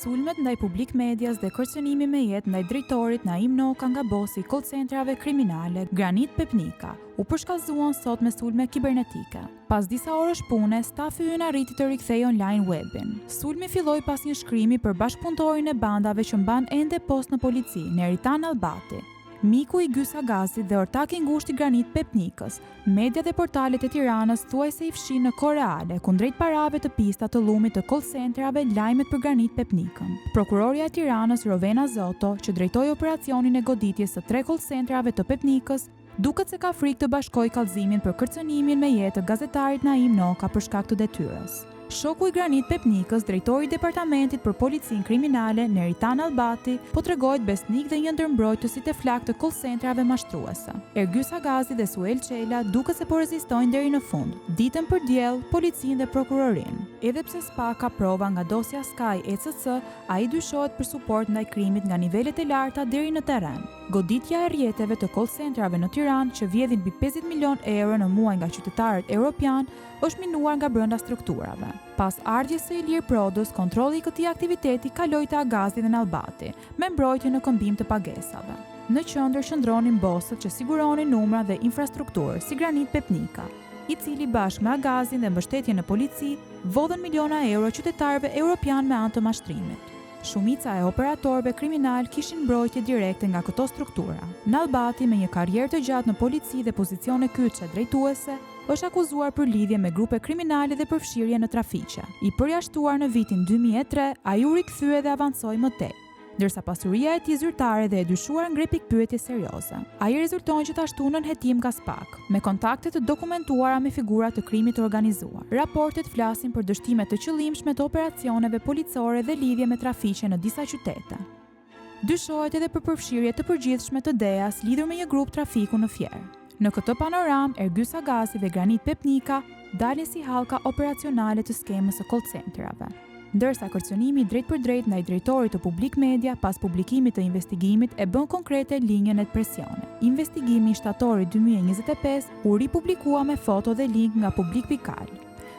Sulmet ndaj publik medias dhe kërcënimi me jetë ndaj drejtorit Naim Noka nga bosi i call centrave kriminale Granit Pepnika u përshkallëzuan sot me sulme kibernetike. Pas disa orësh pune, stafi ynë arriti të rikthejë online webin. Sulmi filloi pas një shkrimi për bashkëpunëtorin e bandave që mban ende post në polici, Neritan Albati, miku i Gysa Gazit dhe ortak i ngushtë i Granit Pepnikës. Media dhe portalet e Tiranës thuajse i fshin në kohë reale, kundrejt parave të pista të llumit të call centrave lajmet për Granit Pepnikën. Prokuroria e Tiranës Rovena Zoto, që drejtoi operacionin e goditjes së 3 call centrave të Pepnikës, duket se ka frikë të bashkojë kallëzimin për kërcënimin me jetë të gazetarit Naim Noka për shkak të detyrës. Shoku i Granit Pepnikës, drejtori i departamentit për policinë kriminale, Neritan Albati, po tregohet besnik dhe një ndër mbrojtësit e flak të call centrave mashtruese. Ergysa Gazi dhe Suel Çela duket se po rezistojnë deri në fund, ditën për diell, policinë dhe prokurorinë. Edhe pse s'pa ka prova nga dosja Sky ECC, ai dyshohet për suport ndaj krimit nga nivelet e larta deri në terren. Goditja e rrjeteve të call centrave në Tiranë, që vjedhin mbi 50 milion euro në muaj nga qytetarët europian, është minuar nga brenda strukturave. Pas ardhjes së Ilir Prodës, kontrolli i këtij aktiviteti kaloi te Agazi dhe në Albati, me mbrojtje në këmbim të pagesave. Në qendër qëndronin bosët që siguronin numra dhe infrastrukturë, si Granit Pepnika, i cili bashkë me Agazin dhe mbështetje në polici, vodhën miliona euro qytetarëve europian me anë të mashtrimit. Shumica e operatorëve kriminal kishin mbrojtje direkte nga këto struktura. Në Albati, me një karrierë të gjatë në polici dhe pozicione kyçe drejtuese, është akuzuar për lidhje me grupe kriminale dhe përfshirje në trafiqe. I përjashtuar në vitin 2003, ai u rikthye dhe avancoi më tej, ndërsa pasuria e tij zyrtare dhe e dyshuar ngre pikpyetje serioze. Ai rezulton gjithashtu në hetim nga SPAK, me kontakte të dokumentuara me figura të krimit të organizuar. Raportet flasin për dështime të qëllimshme të operacioneve policore dhe lidhje me trafiqe në disa qytete. Dyshohet edhe për përfshirje të përgjithshme të DEA-s lidhur me një grup trafiku në Fier. Në këtë panoram, Ergysa Gazi dhe Granit Pepnika dalin si hallka operacionale të skemës së call centrave, ndërsa kërcënimi drejt për drejt ndaj drejtorit të Publik Media pas publikimit të investigimit e bën konkrete linjën e presionit. Investigimi i shtatorit 2025 u ripublikua me foto dhe link nga publik.al,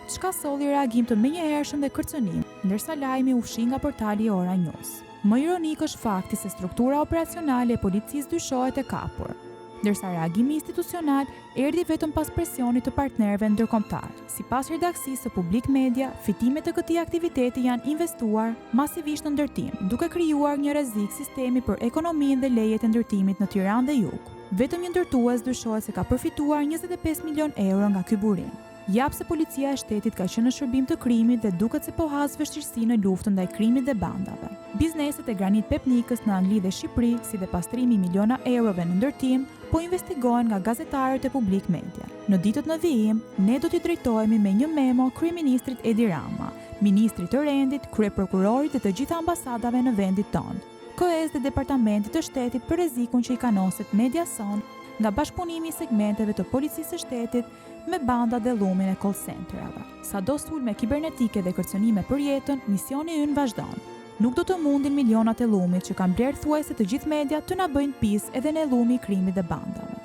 çka solli reagim të menjëhershëm dhe kërcënim, ndërsa lajmi u fshi nga portali Ora News. Më ironik është fakti se struktura operacionale e policisë dyshohet e kapur, ndërsa reagimi institucional erdhi vetëm pas presionit të partnerëve ndërkombëtar. Sipas redaksisë së Publik Media, fitimet të këtij aktiviteti janë investuar masivisht në ndërtim, duke krijuar një rrezik sistemi për ekonominë dhe lejet e ndërtimit në Tiranë dhe Jug. Vetëm një ndërtues dyshohet se ka përfituar 25 milion euro nga ky burim. Jap se policia e shtetit ka qenë në shërbim të krimit dhe duket se po has vështirësi në luftën ndaj krimit dhe bandave. Bizneset e Granit Pepnikës në Angli dhe Shqipëri, si dhe pastrimi miliona eurove në ndërtim, po investigohen nga gazetarët e Publik Media. Në ditët në vijim, ne do t'i drejtohemi me një memo kryeministrit Edi Rama, ministrit të rendit, kryeprokurorit dhe të gjitha ambasadave në vendit tonë, KS dhe departamentit të shtetit për rrezikun që i kanoset Mediason nga bashkëpunimi i segmenteve të policisë së shtetit me banda dhe llumin e call centrave. Sado sulme kibernetike dhe kërcënime për jetën, misioni ynë vazhdon. Nuk do të mundin milionat e llumit që kanë blerë thuajse të gjithë media të na bëjnë pis edhe në llumi i krimit dhe bandave.